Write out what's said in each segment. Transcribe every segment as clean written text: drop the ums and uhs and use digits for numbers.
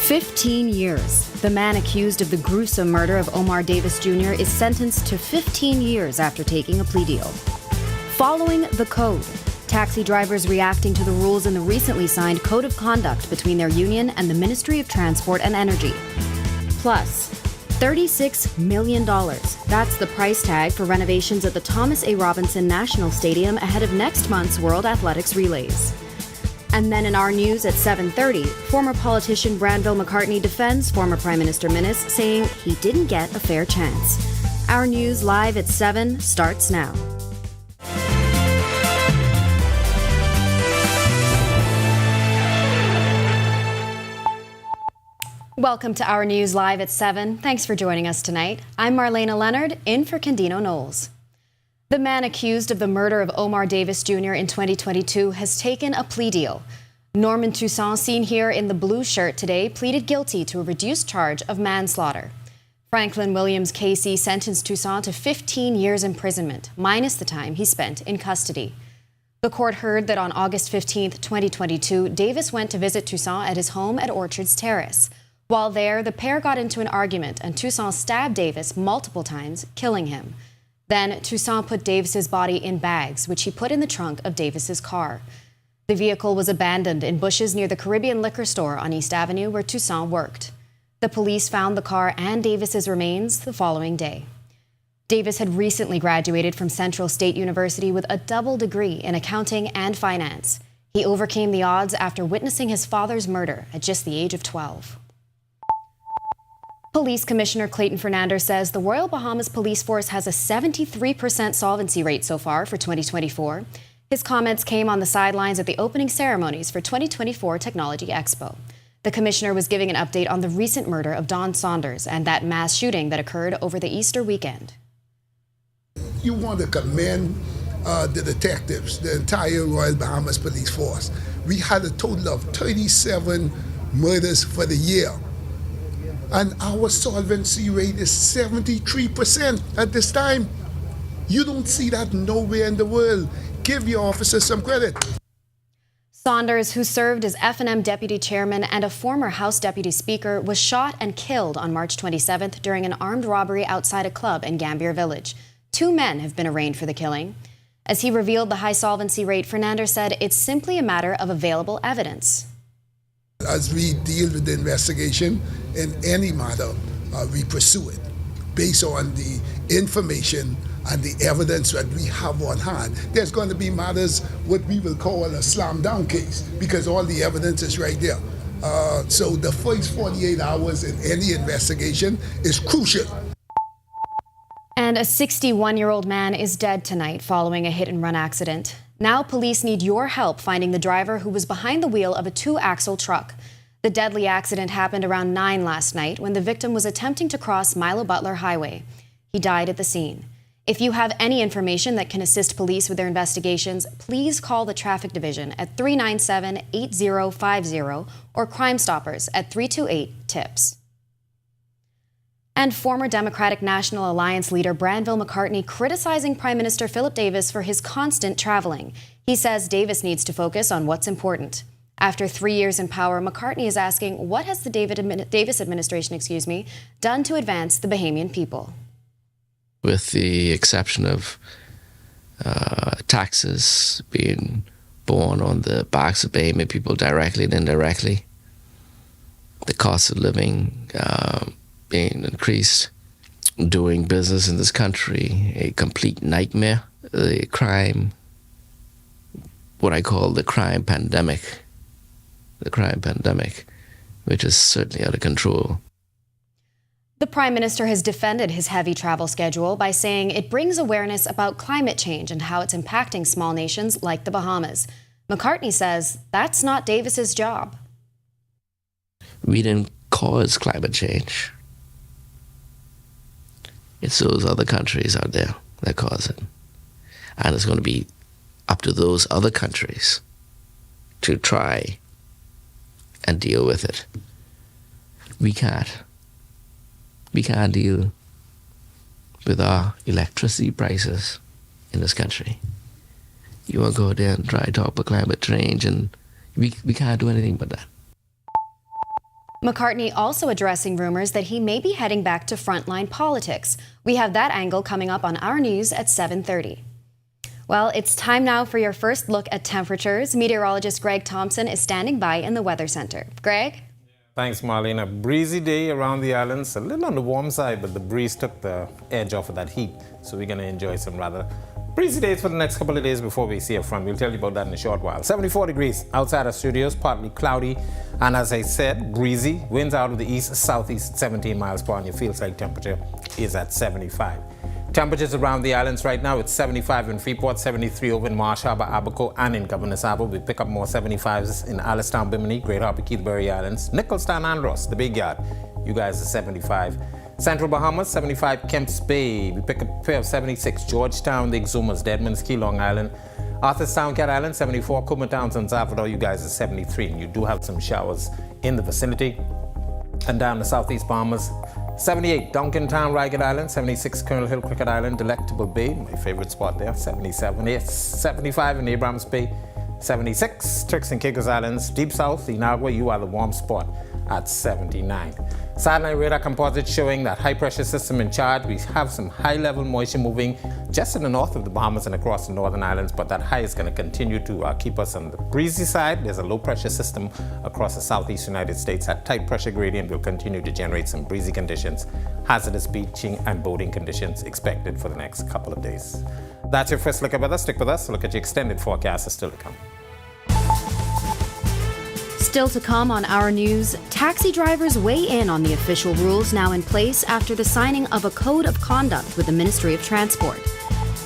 15 years. The man accused of the gruesome murder of Omar Davis Jr. is sentenced to 15 years after taking a plea deal. Following the code, taxi drivers reacting to the rules in the recently signed Code of Conduct between their union and the Ministry of Transport and Energy. Plus, $36 million. That's the price tag for renovations at the Thomas A. Robinson National Stadium ahead of next month's World Athletics Relays. And then in our news at 7:30, former politician Branville McCartney defends former Prime Minister Minnis, saying he didn't get a fair chance. Our news live at 7 starts now. Welcome to Our News Live at 7. Thanks for joining us tonight. I'm Marlena Leonard, in for Candino Knowles. The man accused of the murder of Omar Davis Jr. in 2022 has taken a plea deal. Norman Toussaint, seen here in the blue shirt today, pleaded guilty to a reduced charge of manslaughter. Franklin Williams KC sentenced Toussaint to 15 years imprisonment, minus the time he spent in custody. The court heard that on August 15, 2022, Davis went to visit Toussaint at his home at Orchards Terrace. While there, the pair got into an argument and Toussaint stabbed Davis multiple times, killing him. Then Toussaint put Davis's body in bags, which he put in the trunk of Davis's car. The vehicle was abandoned in bushes near the Caribbean liquor store on East Avenue where Toussaint worked. The police found the car and Davis's remains the following day. Davis had recently graduated from Central State University with a double degree in accounting and finance. He overcame the odds after witnessing his father's murder at just the age of 12. Police Commissioner Clayton Fernander says the Royal Bahamas Police Force has a 73% solvency rate so far for 2024. His comments came on the sidelines at the opening ceremonies for 2024 Technology Expo. The commissioner was giving an update on the recent murder of Don Saunders and that mass shooting that occurred over the Easter weekend. You want to commend the detectives, the entire Royal Bahamas Police Force. We had a total of 37 murders for the year. And our solvency rate is 73% at this time. You don't see that nowhere in the world. Give your officers some credit. Saunders, who served as F&M deputy chairman and a former House deputy speaker, was shot and killed on March 27th during an armed robbery outside a club in Gambier Village. 2 men have been arraigned for the killing. As he revealed the high solvency rate, Fernander said it's simply a matter of available evidence. As we deal with the investigation in any matter, we pursue it based on the information and the evidence that we have on hand. There's going to be matters what we will call a slam down case because all the evidence is right there. So the first 48 hours in any investigation is crucial. And a 61-year-old man is dead tonight following a hit-and-run accident. Now police need your help finding the driver who was behind the wheel of a 2-axle truck. The deadly accident happened around 9 last night when the victim was attempting to cross Milo Butler Highway. He died at the scene. If you have any information that can assist police with their investigations, please call the Traffic Division at 397-8050 or Crime Stoppers at 328-TIPS. And former Democratic National Alliance leader Branville McCartney criticizing Prime Minister Philip Davis for his constant traveling. He says Davis needs to focus on what's important. After 3 years in power, McCartney is asking what has the Davis administration, done to advance the Bahamian people. With the exception of taxes being borne on the backs of Bahamian people directly and indirectly, the cost of living being increased, doing business in this country, a complete nightmare. The crime, what I call the crime pandemic, which is certainly out of control. The Prime Minister has defended his heavy travel schedule by saying it brings awareness about climate change and how it's impacting small nations like the Bahamas. McCartney says that's not Davis's job. We didn't cause climate change. It's those other countries out there that cause it. And it's going to be up to those other countries to try and deal with it. We can't deal with our electricity prices in this country. You want to go there and try to talk about climate change, and we can't do anything but that. McCartney also addressing rumors that he may be heading back to frontline politics. We have that angle coming up on Our News at 7:30. Well, it's time now for your first look at temperatures. Meteorologist Greg Thompson is standing by in the Weather Center. Greg? Thanks, Marlene. A breezy day around the islands, a little on the warm side, but the breeze took the edge off of that heat. So we're going to enjoy some rather breezy days for the next couple of days before we see a front. We'll tell you about that in a short while. 74 degrees outside our studios, partly cloudy. And as I said, breezy. Winds out of the east, southeast, 17 miles per hour. And your feels like temperature is at 75. Temperatures around the islands right now, it's 75 in Freeport, 73 over in Marsh Harbor, Abaco, and in Governor's Harbour. We pick up more 75s in Alistown, Bimini, Great Harbour, Keithbury Islands, Nicholstown, and Ross, the Big Yard. You guys are 75. Central Bahamas, 75 Kemps Bay. We pick up a pair of 76 Georgetown, the Exumas, Deadman's Key, Long Island. Arthurstown, Cat Island, 74. Kumatown, San Salvador, you guys are 73. And you do have some showers in the vicinity. And down the southeast Bahamas, 78 Duncantown, Ragged Island, 76 Colonel Hill, Cricket Island, Delectable Bay, my favorite spot there, 77. Yes, 75 in Abrams Bay, 76 Turks and Caicos Islands, Deep South, Inagua, you are the warm spot at 79. Satellite radar composite showing that high pressure system in charge. We have some high level moisture moving just in the north of the Bahamas and across the northern islands, but that high is going to continue to keep us on the breezy side. There's a low pressure system across the southeast United States. That tight pressure gradient will continue to generate some breezy conditions, hazardous beaching and boating conditions expected for the next couple of days. That's your first look at weather. Stick with us. Look at your extended forecast is still to come. Still to come on Our News, taxi drivers weigh in on the official rules now in place after the signing of a code of conduct with the Ministry of Transport.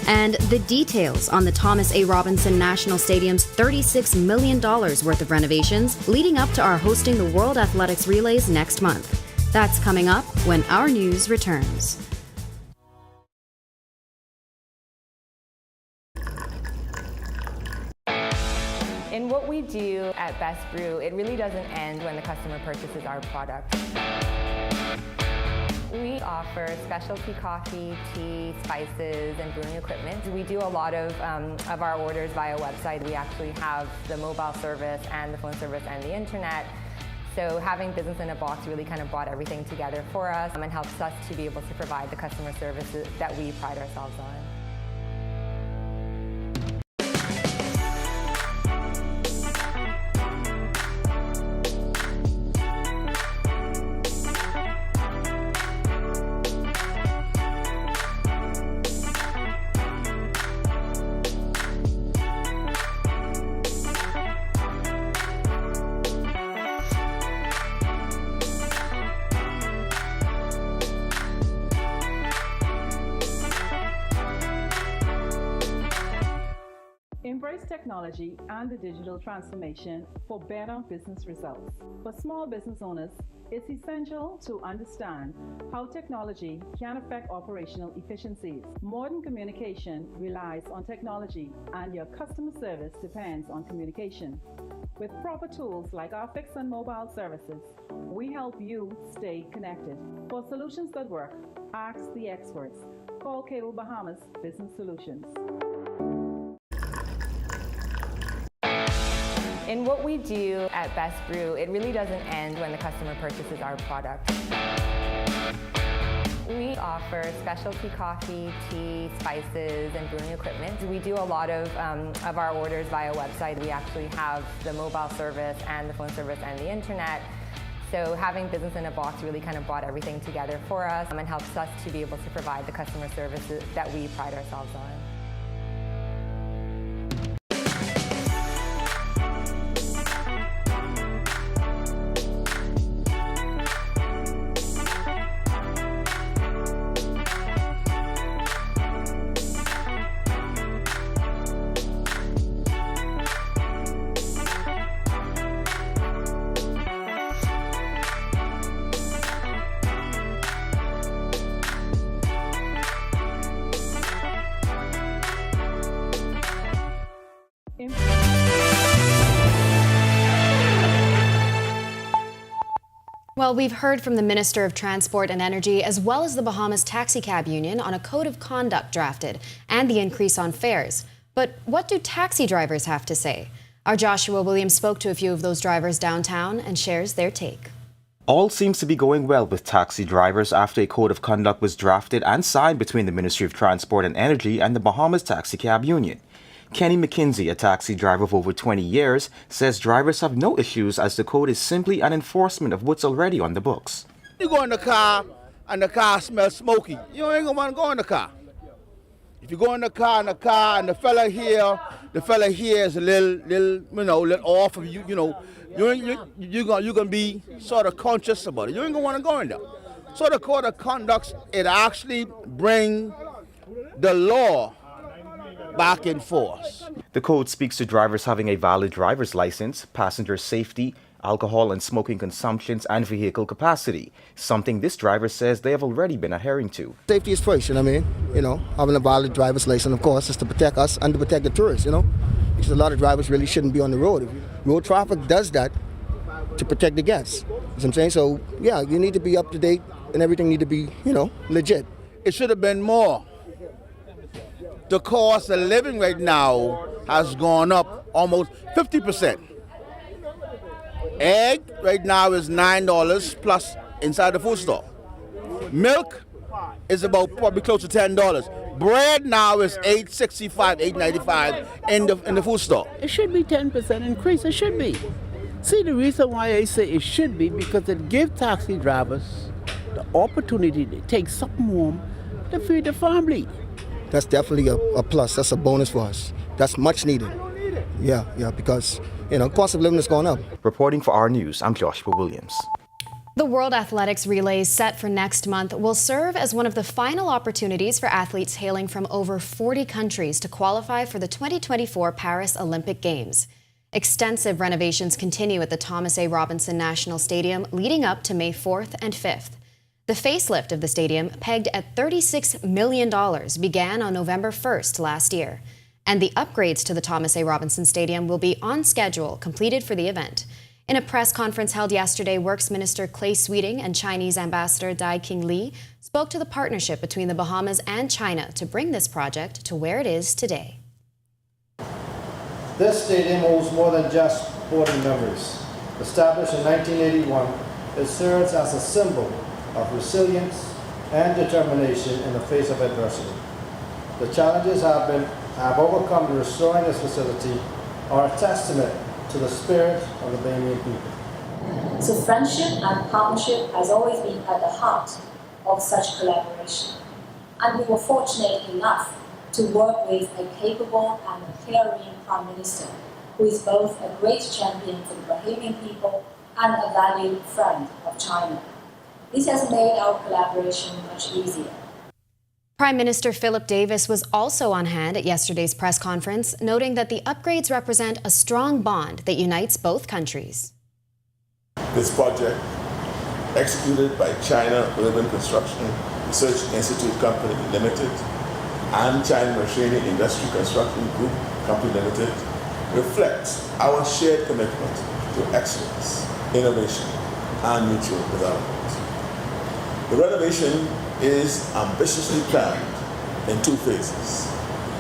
And the details on the Thomas A. Robinson National Stadium's $36 million worth of renovations leading up to our hosting the World Athletics Relays next month. That's coming up when Our News returns. In what we do at Best Brew, it really doesn't end when the customer purchases our product. We offer specialty coffee, tea, spices, and brewing equipment. We do a lot of our orders via website. We actually have the mobile service and the phone service and the internet. So having business in a box really kind of brought everything together for us and helps us to be able to provide the customer services that we pride ourselves on. Embrace technology and the digital transformation for better business results. For small business owners, it's essential to understand how technology can affect operational efficiencies. Modern communication relies on technology, and your customer service depends on communication. With proper tools like our fixed and mobile services, we help you stay connected. For solutions that work, ask the experts. Call Cable Bahamas Business Solutions. In what we do at Best Brew, it really doesn't end when the customer purchases our product. We offer specialty coffee, tea, spices, and brewing equipment. We do a lot of our orders via website. We actually have the mobile service and the phone service and the internet. So having business in a box really kind of brought everything together for us and helps us to be able to provide the customer services that we pride ourselves on. Well, we've heard from the Minister of Transport and Energy as well as the Bahamas Taxi Cab Union on a code of conduct drafted and the increase on fares. But what do taxi drivers have to say? Our Joshua Williams spoke to a few of those drivers downtown and shares their take. All seems to be going well with taxi drivers after a code of conduct was drafted and signed between the Ministry of Transport and Energy and the Bahamas Taxi Cab Union. Kenny McKinsey, a taxi driver of over 20 years, says drivers have no issues as the code is simply an enforcement of what's already on the books. You go in the car and the car smells smoky, you ain't gonna want to go in the car. If you go in the car and the fella here is a little off of you, you're gonna be sort of conscious about it. You ain't gonna want to go in there. So the code of conduct, it actually bring the law back in force. The code speaks to drivers having a valid driver's license, passenger safety, alcohol and smoking consumptions, and vehicle capacity, something this driver says they have already been adhering to. Safety is first, you know what I mean? Having a valid driver's license, of course, is to protect us and to protect the tourists, because a lot of drivers really shouldn't be on the road. Road traffic does that to protect the guests. You know what I'm saying? So, yeah, you need to be up to date and everything need to be, legit. It should have been more. The cost of living right now has gone up almost 50%. Egg right now is $9 plus inside the food store. Milk is about probably close to $10. Bread now is $8.65, $8.95 in the food store. It should be 10% increase. It should be. See, the reason why I say it should be because it gives taxi drivers the opportunity to take something home to feed the family. That's definitely a plus. That's a bonus for us. That's much needed. Yeah, because, cost of living is going up. Reporting for Our News, I'm Joshua Williams. The World Athletics Relays set for next month will serve as one of the final opportunities for athletes hailing from over 40 countries to qualify for the 2024 Paris Olympic Games. Extensive renovations continue at the Thomas A. Robinson National Stadium leading up to May 4th and 5th. The facelift of the stadium, pegged at $36 million, began on November 1st last year. And the upgrades to the Thomas A. Robinson Stadium will be on schedule, completed for the event. In a press conference held yesterday, Works Minister Clay Sweeting and Chinese Ambassador Dai King Lee spoke to the partnership between the Bahamas and China to bring this project to where it is today. This stadium holds more than just sporting memories. Established in 1981, it serves as a symbol of resilience and determination in the face of adversity. The challenges have overcome in restoring this facility are a testament to the spirit of the Bahamian people. So friendship and partnership has always been at the heart of such collaboration. And we were fortunate enough to work with a capable and a caring Prime Minister, who is both a great champion for the Bahamian people and a valued friend of China. This has made our collaboration much easier. Prime Minister Philip Davis was also on hand at yesterday's press conference, noting that the upgrades represent a strong bond that unites both countries. This project, executed by China Urban Construction Research Institute Company Limited and China Machinery Industry Construction Group Company Limited, reflects our shared commitment to excellence, innovation, and mutual development. The renovation is ambitiously planned in 2 phases,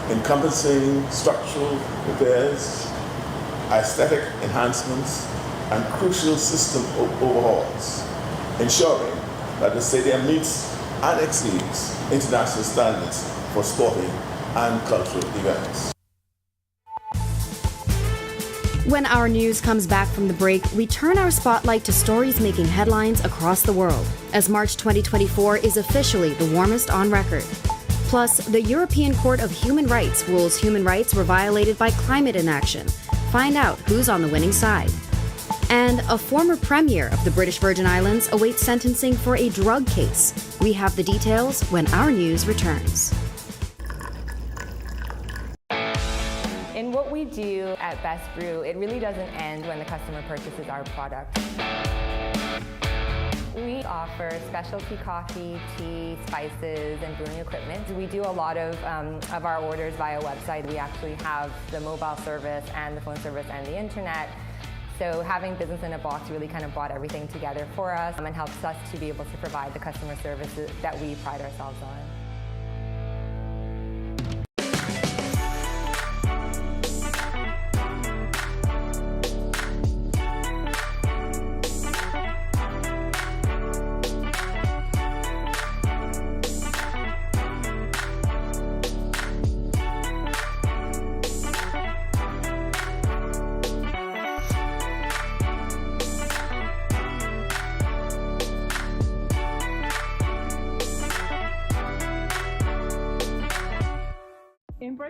encompassing structural repairs, aesthetic enhancements, and crucial system overhauls, ensuring that the stadium meets and exceeds international standards for sporting and cultural events. When Our News comes back from the break, we turn our spotlight to stories making headlines across the world, as March 2024 is officially the warmest on record. Plus, the European Court of Human Rights rules human rights were violated by climate inaction. Find out who's on the winning side. And a former premier of the British Virgin Islands awaits sentencing for a drug case. We have the details when Our News returns. In what we do at Best Brew, it really doesn't end when the customer purchases our product. We offer specialty coffee, tea, spices, and brewing equipment. We do a lot of our orders via website. We actually have the mobile service and the phone service and the internet. So having business in a box really kind of brought everything together for us and helps us to be able to provide the customer services that we pride ourselves on.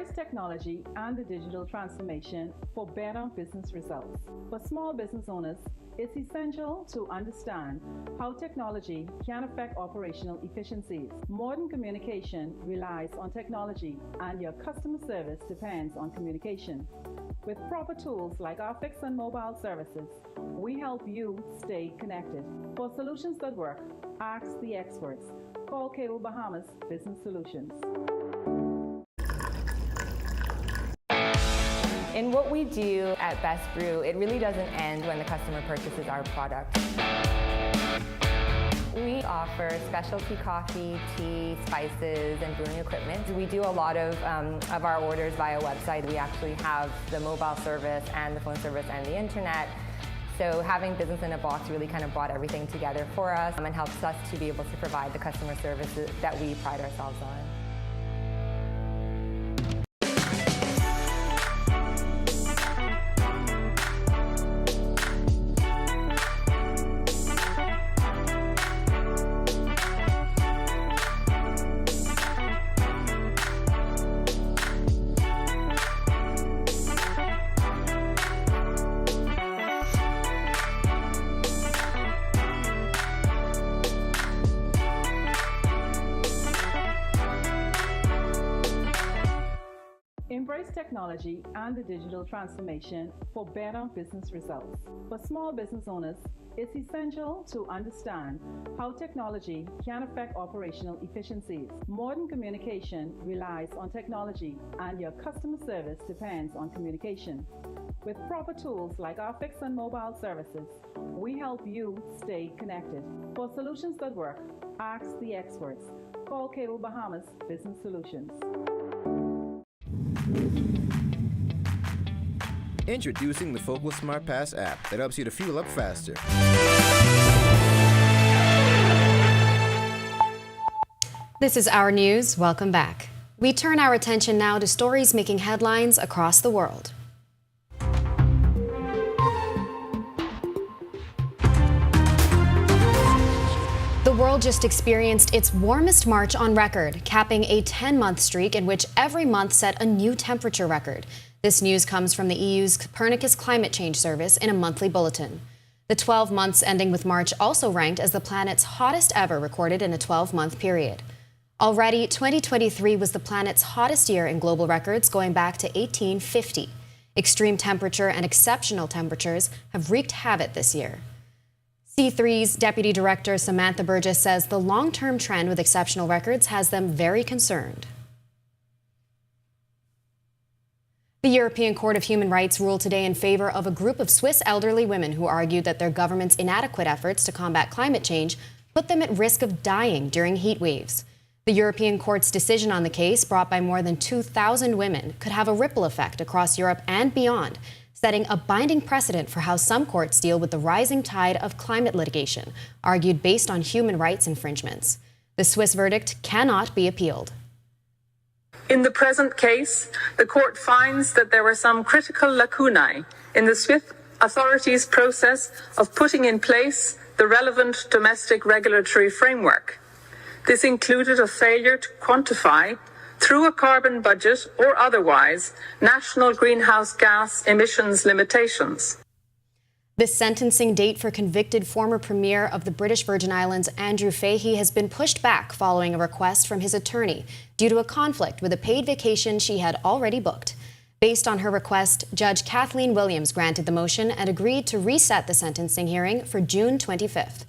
Embrace technology and the digital transformation for better business results. For small business owners, it's essential to understand how technology can affect operational efficiencies. Modern communication relies on technology, and your customer service depends on communication. With proper tools like our fixed and mobile services, we help you stay connected. For solutions that work, ask the experts. Call Cable Bahamas Business Solutions. In what we do at Best Brew, it really doesn't end when the customer purchases our product. We offer specialty coffee, tea, spices, and brewing equipment. We do a lot of our orders via website. We actually have the mobile service and the phone service and the internet. So having business in a box really kind of brought everything together for us and helps us to be able to provide the customer services that we pride ourselves on. Embrace technology and the digital transformation for better business results. For small business owners, it's essential to understand how technology can affect operational efficiencies. Modern communication relies on technology, and your customer service depends on communication. With proper tools like our fixed and mobile services, we help you stay connected. For solutions that work, ask the experts. Call Cable Bahamas Business Solutions. Introducing the Focal Smart Pass app that helps you to fuel up faster. This is Our News. Welcome back. We turn our attention now to stories making headlines across the world. The world just experienced its warmest March on record, capping a 10-month streak in which every month set a new temperature record. This news comes from the EU's Copernicus Climate Change Service in a monthly bulletin. The 12 months ending with March also ranked as the planet's hottest ever recorded in a 12-month period. Already, 2023 was the planet's hottest year in global records going back to 1850. Extreme temperature and exceptional temperatures have wreaked havoc this year. C3's Deputy Director Samantha Burgess says the long-term trend with exceptional records has them very concerned. The European Court of Human Rights ruled today in favor of a group of Swiss elderly women who argued that their government's inadequate efforts to combat climate change put them at risk of dying during heat waves. The European Court's decision on the case, brought by more than 2,000 women, could have a ripple effect across Europe and beyond, setting a binding precedent for how some courts deal with the rising tide of climate litigation, argued based on human rights infringements. The Swiss verdict cannot be appealed. In the present case, the court finds that there were some critical lacunae in the Swiss authorities' process of putting in place the relevant domestic regulatory framework. This included a failure to quantify, through a carbon budget or otherwise, national greenhouse gas emissions limitations. The sentencing date for convicted former Premier of the British Virgin Islands, Andrew Fahey, has been pushed back following a request from his attorney due to a conflict with a paid vacation she had already booked. Based on her request, Judge Kathleen Williams granted the motion and agreed to reset the sentencing hearing for June 25th.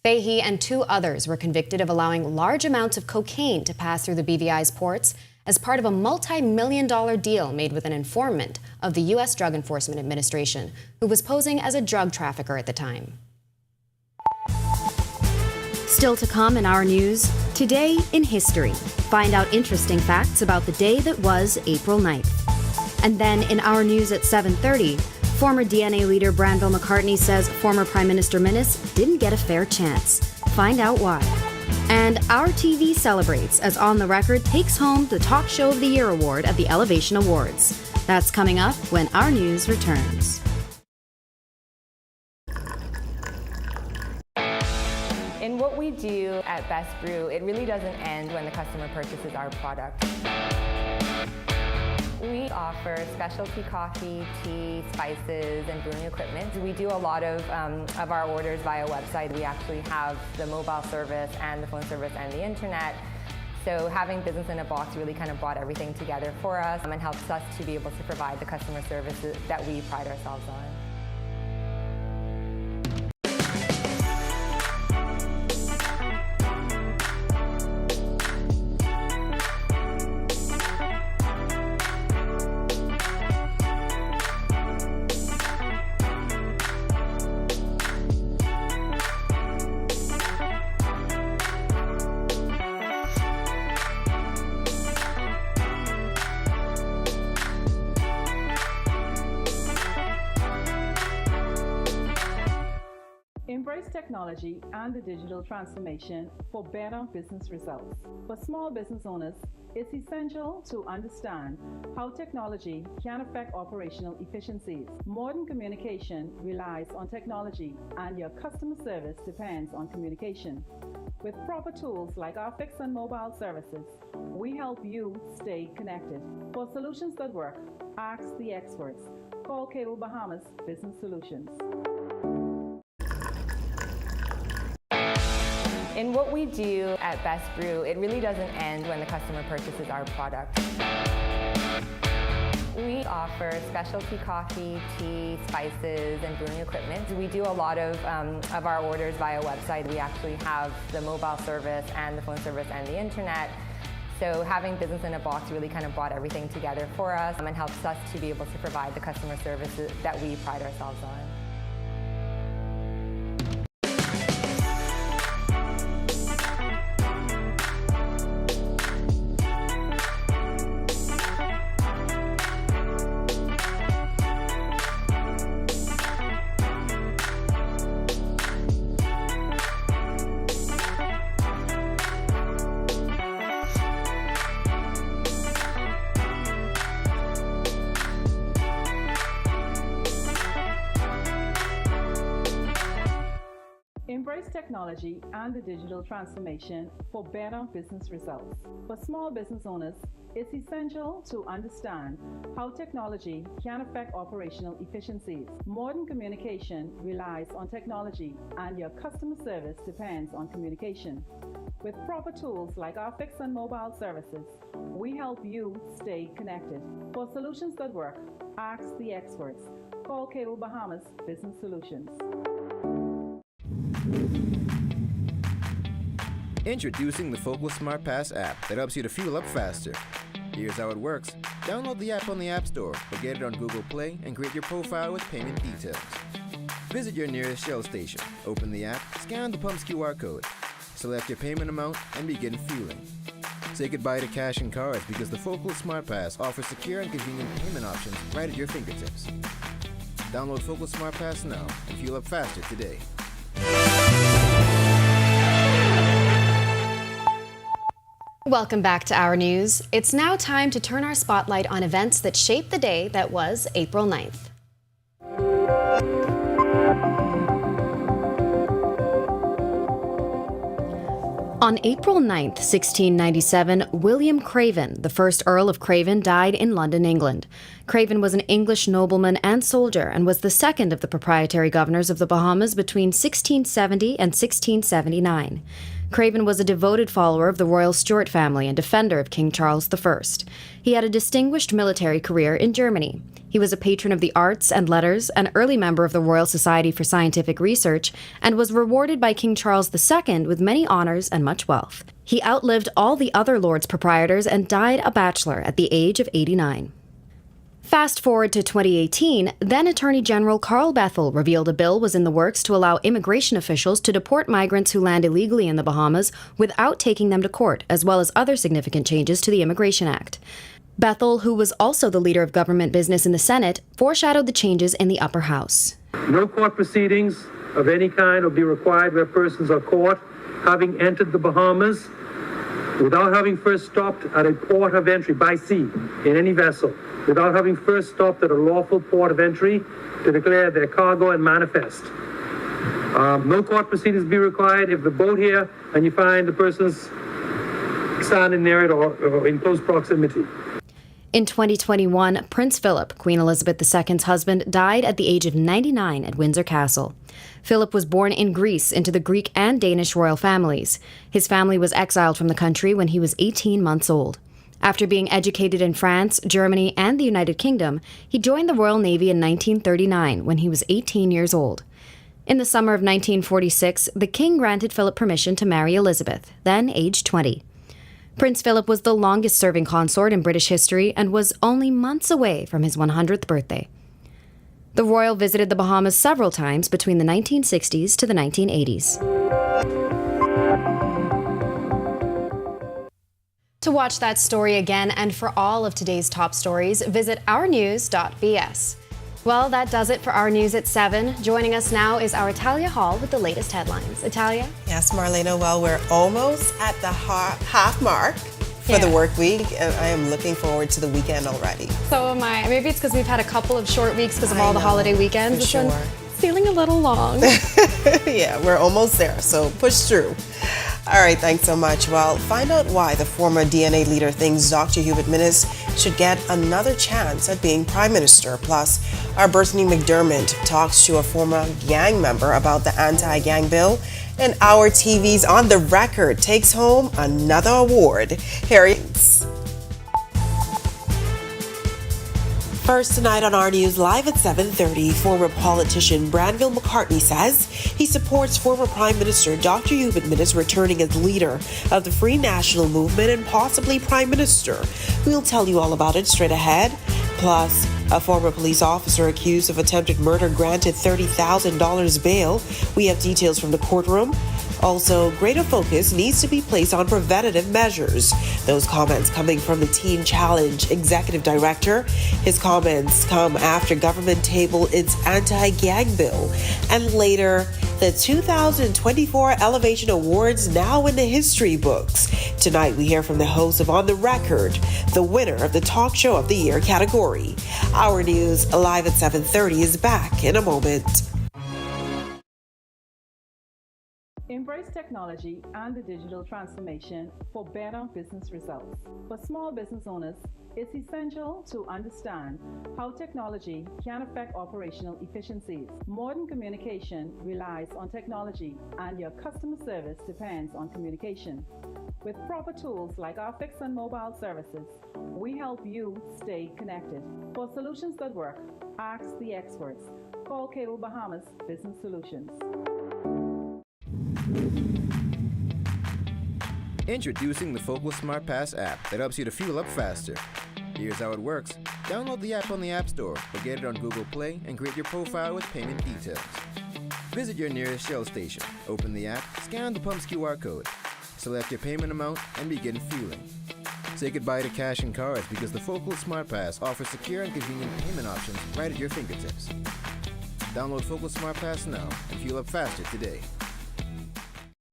Fahey and 2 others were convicted of allowing large amounts of cocaine to pass through the BVI's ports as part of a multi-million-dollar deal made with an informant of the U.S. Drug Enforcement Administration, who was posing as a drug trafficker at the time. Still to come in Our News, today in history. Find out interesting facts about the day that was April 9th. And then in Our News at 7:30, former DNA leader Branville McCartney says former Prime Minister Minnis didn't get a fair chance. Find out why. And Our TV celebrates as On the Record takes home the Talk Show of the Year award at the Elevation Awards. That's coming up when Our News returns. In what we do at Best Brew, it really doesn't end when the customer purchases our product. We offer specialty coffee, tea, spices, and brewing equipment. We do a lot of our orders via website. We actually have the mobile service and the phone service and the internet. So having business in a box really kind of brought everything together for us and helps us to be able to provide the customer services that we pride ourselves on. Embrace technology and the digital transformation for better business results. For small business owners, it's essential to understand how technology can affect operational efficiencies. Modern communication relies on technology, and your customer service depends on communication. With proper tools like our fixed and mobile services, we help you stay connected. For solutions that work, ask the experts. Call Cable Bahamas Business Solutions. In what we do at Best Brew, it really doesn't end when the customer purchases our product. We offer specialty coffee, tea, spices, and brewing equipment. We do a lot of our orders via website. We actually have the mobile service and the phone service and the internet. So having business in a box really kind of brought everything together for us and helps us to be able to provide the customer services that we pride ourselves on. Embrace technology and the digital transformation for better business results. For small business owners, it's essential to understand how technology can affect operational efficiencies. Modern communication relies on technology, and your customer service depends on communication. With proper tools like our fixed and mobile services, we help you stay connected. For solutions that work, ask the experts. Call Cable Bahamas Business Solutions. Introducing the Focus Smart Pass app that helps you to fuel up faster. Here's how it works. Download the app on the App Store or get it on Google Play and create your profile with payment details. Visit your nearest Shell station, open the app, scan the pump's QR code, select your payment amount, and begin fueling. Say goodbye to cash and cards because the Focus Smart Pass offers secure and convenient payment options right at your fingertips. Download Focus Smart Pass now and fuel up faster today. Welcome back to Our News. It's now time to turn our spotlight on events that shaped the day that was April 9th. On April 9th, 1697, William Craven, the first Earl of Craven, died in London, England. Craven was an English nobleman and soldier and was the second of the proprietary governors of the Bahamas between 1670 and 1679. Craven was a devoted follower of the Royal Stuart family and defender of King Charles I. He had a distinguished military career in Germany. He was a patron of the arts and letters, an early member of the Royal Society for Scientific Research, and was rewarded by King Charles II with many honors and much wealth. He outlived all the other Lords Proprietors and died a bachelor at the age of 89. Fast forward to 2018, then Attorney General Carl Bethel revealed a bill was in the works to allow immigration officials to deport migrants who land illegally in the Bahamas without taking them to court, as well as other significant changes to the Immigration Act. Bethel, who was also the leader of government business in the Senate, foreshadowed the changes in the upper house. No court proceedings of any kind will be required where persons are caught having entered the Bahamas without having first stopped at a port of entry by sea in any vessel, without having first stopped at a lawful port of entry to declare their cargo and manifest. No court proceedings be required if the boat here and you find the persons standing near it or in close proximity. In 2021, Prince Philip, Queen Elizabeth II's husband, died at the age of 99 at Windsor Castle. Philip was born in Greece into the Greek and Danish royal families. His family was exiled from the country when he was 18 months old. After being educated in France, Germany, and the United Kingdom, he joined the Royal Navy in 1939 when he was 18 years old. In the summer of 1946, the king granted Philip permission to marry Elizabeth, then aged 20. Prince Philip was the longest-serving consort in British history and was only months away from his 100th birthday. The royal visited the Bahamas several times between the 1960s to the 1980s. To watch that story again and for all of today's top stories, visit ournews.bs. Well, that does it for Our News at 7. Joining us now is our Italia Hall with the latest headlines. Italia? Yes, Marlena, well, we're almost at the half mark for the work week, and I am looking forward to the weekend already. So am I. Maybe it's because we've had a couple of short weeks because of all the holiday weekends. For sure. Feeling a little long. Yeah, we're almost there, so push through. All right, thanks so much. Well, find out why the former DNA leader thinks Dr. Hubert Minnis should get another chance at being Prime Minister. Plus, our Brittany McDermott talks to a former gang member about the anti-gang bill. And our TV's On the Record takes home another award. Harry. First tonight on Our News Live at 7:30, former politician Granville McCartney says he supports former Prime Minister Dr. Hubert Minnis returning as leader of the Free National Movement and possibly Prime Minister. We'll tell you all about it straight ahead. Plus, a former police officer accused of attempted murder granted $30,000 bail. We have details from the courtroom. Also, greater focus needs to be placed on preventative measures. Those comments coming from the Teen Challenge Executive Director. His comments come after government tabled its anti-gang bill. And later, the 2024 Elevation Awards now in the history books. Tonight, we hear from the host of On the Record, the winner of the Talk Show of the Year category. Our News Live at 7:30 is back in a moment. Embrace technology and the digital transformation for better business results. For small business owners, it's essential to understand how technology can affect operational efficiencies. Modern communication relies on technology, and your customer service depends on communication. With proper tools like our fixed and mobile services, we help you stay connected. For solutions that work, ask the experts. Call Cable Bahamas Business Solutions. Introducing the Focus Smart Pass app that helps you to fuel up faster. Here's how it works. Download the app on the App Store or get it on Google Play and create your profile with payment details. Visit your nearest Shell station, open the app, scan the pump's QR code, select your payment amount, and begin fueling. Say goodbye to cash and cards because the Focus Smart Pass offers secure and convenient payment options right at your fingertips. Download Focus Smart Pass now and fuel up faster today.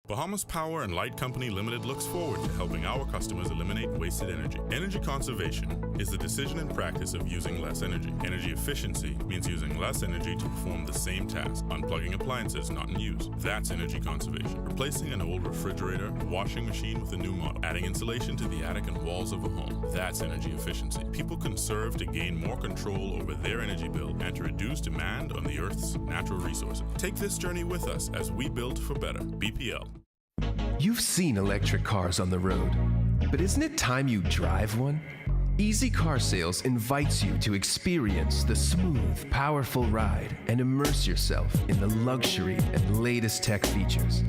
Bahamas Power and Light Company Limited looks forward to helping our customers eliminate wasted energy. Energy conservation is the decision and practice of using less energy. Energy efficiency means using less energy to perform the same task, unplugging appliances not in use. That's energy conservation. Replacing an old refrigerator, washing machine with a new model. Adding insulation to the attic and walls of a home. That's energy efficiency. People conserve to gain more control over their energy bill and to reduce demand on the Earth's natural resources. Take this journey with us as we build for better. BPL. You've seen electric cars on the road, but isn't it time you drive one? Easy Car Sales invites you to experience the smooth, powerful ride and immerse yourself in the luxury and latest tech features.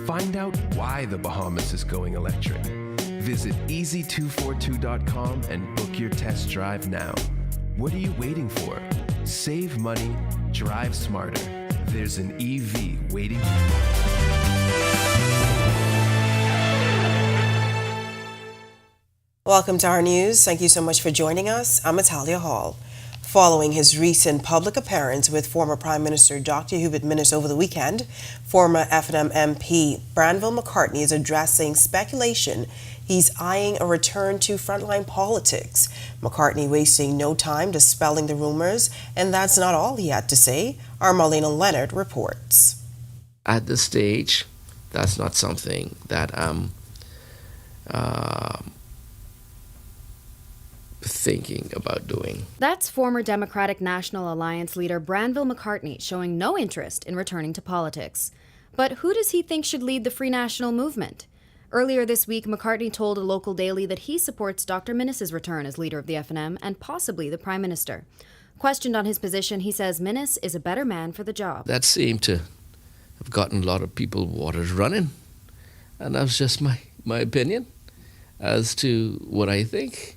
Find out why the Bahamas is going electric. Visit easy242.com and book your test drive now. What are you waiting for? Save money, drive smarter. There's an EV waiting for you. Welcome to Our News. Thank you so much for joining us. I'm Italia Hall. Following his recent public appearance with former Prime Minister Dr. Hubert Minnis over the weekend, former F&M MP Granville McCartney is addressing speculation he's eyeing a return to frontline politics. McCartney wasting no time dispelling the rumors, and that's not all he had to say. Our Marlena Leonard reports. At this stage, that's not something that I'm thinking about doing. That's former Democratic National Alliance leader Branville McCartney showing no interest in returning to politics. But who does he think should lead the Free National Movement? Earlier this week, McCartney told a local daily that he supports Dr. Minnis's return as leader of the FNM and possibly the Prime Minister. Questioned on his position, he says Minnis is a better man for the job. That seemed to have gotten a lot of people waters running. And that was just my opinion as to what I think.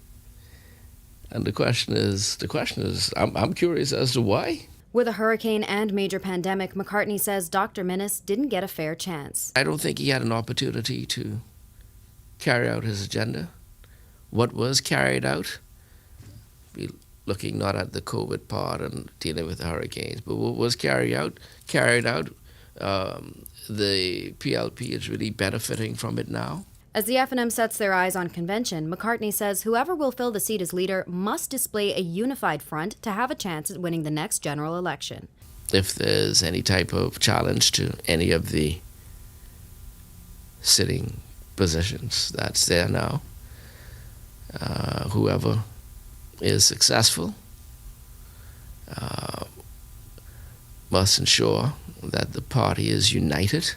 And the question is, I'm curious as to why. With a hurricane and major pandemic, McCartney says Dr. Minnis didn't get a fair chance. I don't think he had an opportunity to carry out his agenda. What was carried out, looking not at the COVID part and dealing with the hurricanes, but what was carried out, the PLP is really benefiting from it now. As the FNM sets their eyes on convention, McCartney says whoever will fill the seat as leader must display a unified front to have a chance at winning the next general election. If there's any type of challenge to any of the sitting positions that's there now, whoever is successful must ensure that the party is united,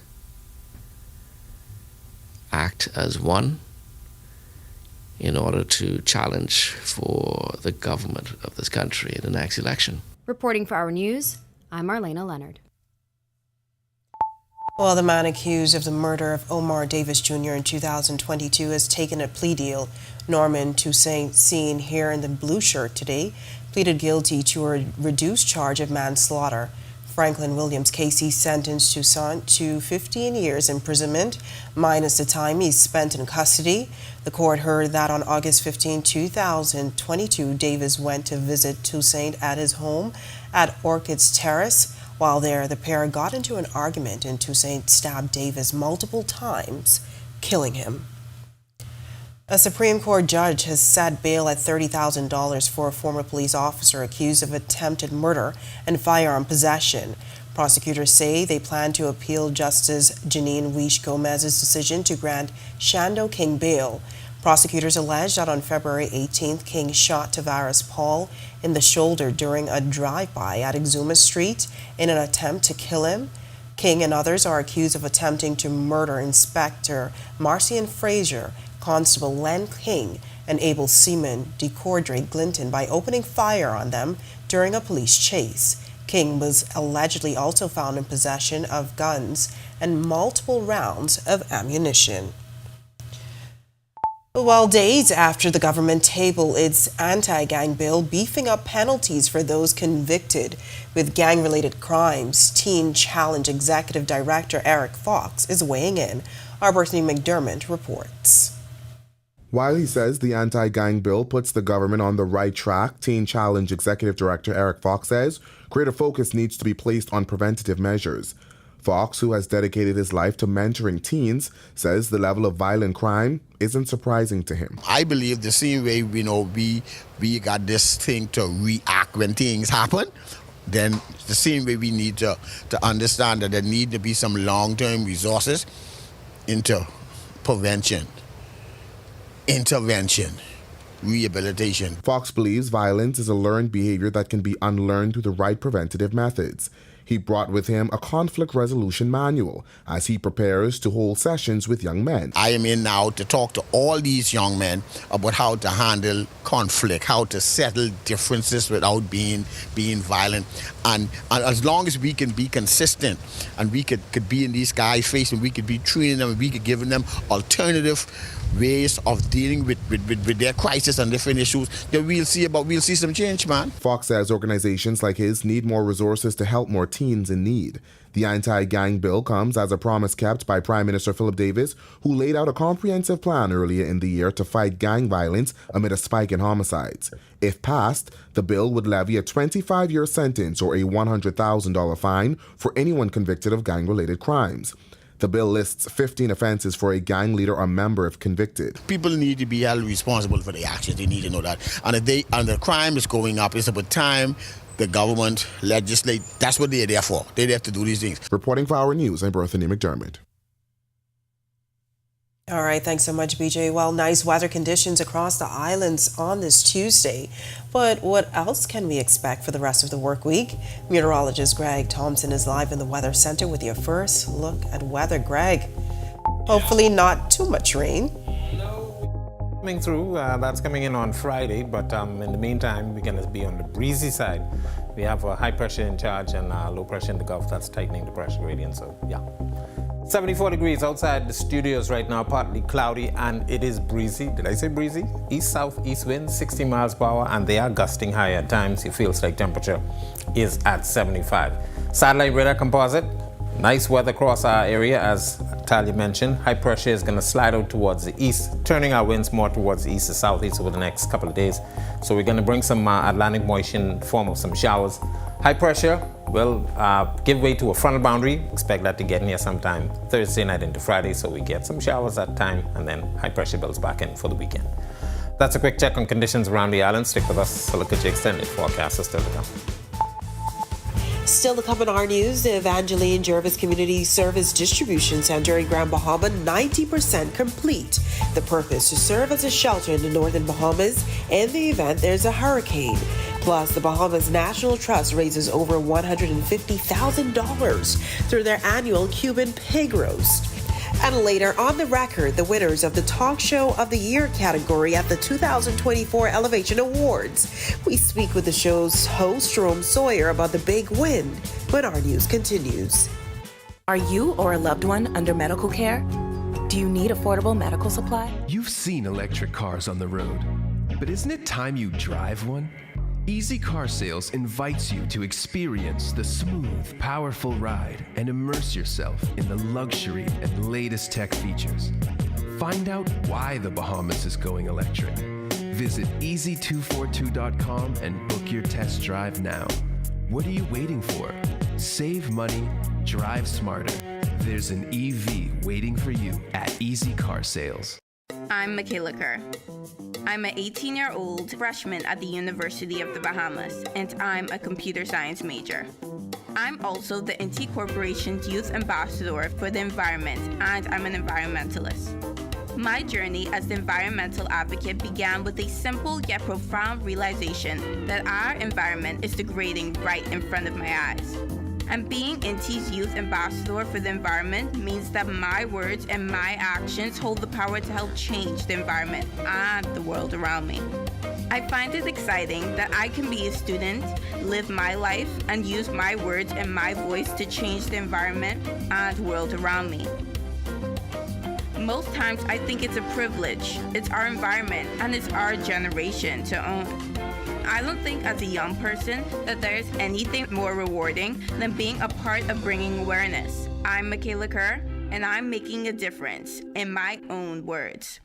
act as one in order to challenge for the government of this country in the next election. Reporting for Our News, I'm Marlena Leonard. Well, the man accused of the murder of Omar Davis Jr. in 2022 has taken a plea deal. Norman Toussaint, seen here in the blue shirt today, pleaded guilty to a reduced charge of manslaughter. Franklin Williams Casey sentenced Toussaint to 15 years imprisonment, minus the time he spent in custody. The court heard that on August 15, 2022, Davis went to visit Toussaint at his home at Orchids Terrace. While there, the pair got into an argument and Toussaint stabbed Davis multiple times, killing him. A Supreme Court judge has set bail at $30,000 for a former police officer accused of attempted murder and firearm possession. Prosecutors say they plan to appeal Justice Janine Weish Gomez's decision to grant Shando King bail. Prosecutors allege that on February 18th, King shot Tavares Paul in the shoulder during a drive-by at Exuma Street in an attempt to kill him. King and others are accused of attempting to murder Inspector Marcian Frazier, Constable Len King, and able seaman DeCordre Glinton by opening fire on them during a police chase. King was allegedly also found in possession of guns and multiple rounds of ammunition. Well, days after the government tabled its anti-gang bill beefing up penalties for those convicted with gang-related crimes, Teen Challenge Executive Director Eric Fox is weighing in. Our Brittany McDermott reports. While he says the anti-gang bill puts the government on the right track, Teen Challenge Executive Director Eric Fox says greater focus needs to be placed on preventative measures. Fox, who has dedicated his life to mentoring teens, says the level of violent crime isn't surprising to him. I believe the same way we got this thing to react when things happen, then the same way we need to understand that there need to be some long-term resources into prevention, intervention, rehabilitation. Fox believes violence is a learned behavior that can be unlearned through the right preventative methods. He brought with him a conflict resolution manual as he prepares to hold sessions with young men. I am in now to talk to all these young men about how to handle conflict, how to settle differences without being violent. And as long as we can be consistent and we could be in these guys' face and we could be training them and we could give them alternative ways of dealing with their crisis and different issues, then we'll see some change, man. Fox says organizations like his need more resources to help more teens in need. The anti-gang bill comes as a promise kept by Prime Minister Philip Davis, who laid out a comprehensive plan earlier in the year to fight gang violence amid a spike in homicides. If passed, the bill would levy a 25-year sentence or a $100,000 fine for anyone convicted of gang-related crimes. The bill lists 15 offenses for a gang leader or member if convicted. People need to be held responsible for their actions. They need to know that. And if the crime is going up, it's about time the government legislate. That's what they're there for. They're there to do these things. Reporting for Our News, I'm Brittany McDermott. All right, thanks so much, BJ. Well, nice weather conditions across the islands on this Tuesday. But what else can we expect for the rest of the work week? Meteorologist Greg Thompson is live in the Weather Center with your first look at weather. Greg, hopefully not too much rain. Coming through, that's coming in on Friday, but in the meantime, we're going to be on the breezy side. We have a high pressure in charge and low pressure in the Gulf that's tightening the pressure gradient, so yeah. 74 degrees outside the studios right now, partly cloudy, and it is breezy. Did I say breezy? East-southeast winds, 60 miles per hour, and they are gusting high at times. It feels like temperature is at 75. Satellite radar composite, nice weather across our area, as Talia mentioned. High pressure is going to slide out towards the east, turning our winds more towards the east to southeast over the next couple of days. So we're going to bring some Atlantic moisture in the form of some showers. High pressure will give way to a frontal boundary. Expect that to get near sometime Thursday night into Friday, so we get some showers that time, and then high pressure builds back in for the weekend. That's a quick check on conditions around the island. Stick with us. A look at your extended forecast is still to come. Still to come in our news, the Evangeline Jervis Community Service Distribution Center in Grand Bahama, 90% complete. The purpose to serve as a shelter in the northern Bahamas in the event there's a hurricane. Plus, the Bahamas National Trust raises over $150,000 through their annual Cuban pig roast. And later on the record, the winners of the Talk Show of the Year category at the 2024 Elevation Awards. We speak with the show's host, Jerome Sawyer, about the big win when our news continues. Are you or a loved one under medical care? Do you need affordable medical supply? You've seen electric cars on the road, but isn't it time you drive one? Easy Car Sales invites you to experience the smooth, powerful ride and immerse yourself in the luxury and latest tech features. Find out why the Bahamas is going electric. Visit easy242.com and book your test drive now. What are you waiting for? Save money, drive smarter. There's an EV waiting for you at Easy Car Sales. I'm Michaela Kerr. I'm an 18-year-old freshman at the University of the Bahamas, and I'm a computer science major. I'm also the NT Corporation's Youth Ambassador for the Environment, and I'm an environmentalist. My journey as the environmental advocate began with a simple yet profound realization that our environment is degrading right in front of my eyes. And being NT's Youth Ambassador for the Environment means that my words and my actions hold the power to help change the environment and the world around me. I find it exciting that I can be a student, live my life, and use my words and my voice to change the environment and the world around me. Most times I think it's a privilege. It's our environment and it's our generation to own. I don't think as a young person that there's anything more rewarding than being a part of bringing awareness. I'm Michaela Kerr, and I'm making a difference in my own words.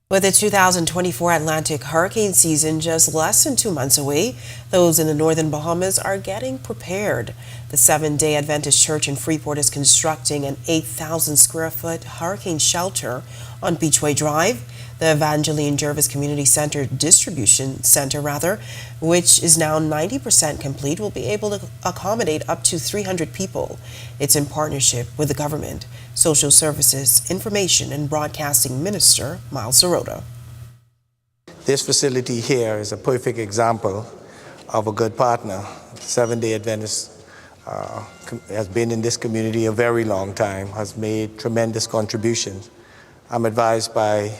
With the 2024 Atlantic hurricane season just less than 2 months away, those in the northern Bahamas are getting prepared. The Seventh-day Adventist Church in Freeport is constructing an 8,000 square foot hurricane shelter on Beachway Drive. The Evangeline Jervis Community Center Distribution Center, which is now 90% complete, will be able to accommodate up to 300 people. It's in partnership with the government. Social Services, Information and Broadcasting Minister Miles Sirota. This facility here is a perfect example of a good partner. Seventh-day Adventist has been in this community a very long time, has made tremendous contributions. I'm advised by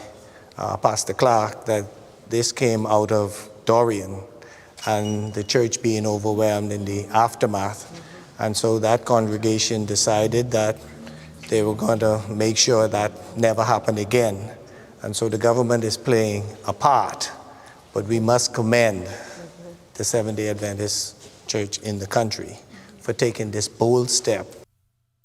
Pastor Clark that this came out of Dorian and the church being overwhelmed in the aftermath. And so that congregation decided that they were going to make sure that never happened again. And so the government is playing a part, but we must commend the Seventh-day Adventist Church in the country for taking this bold step.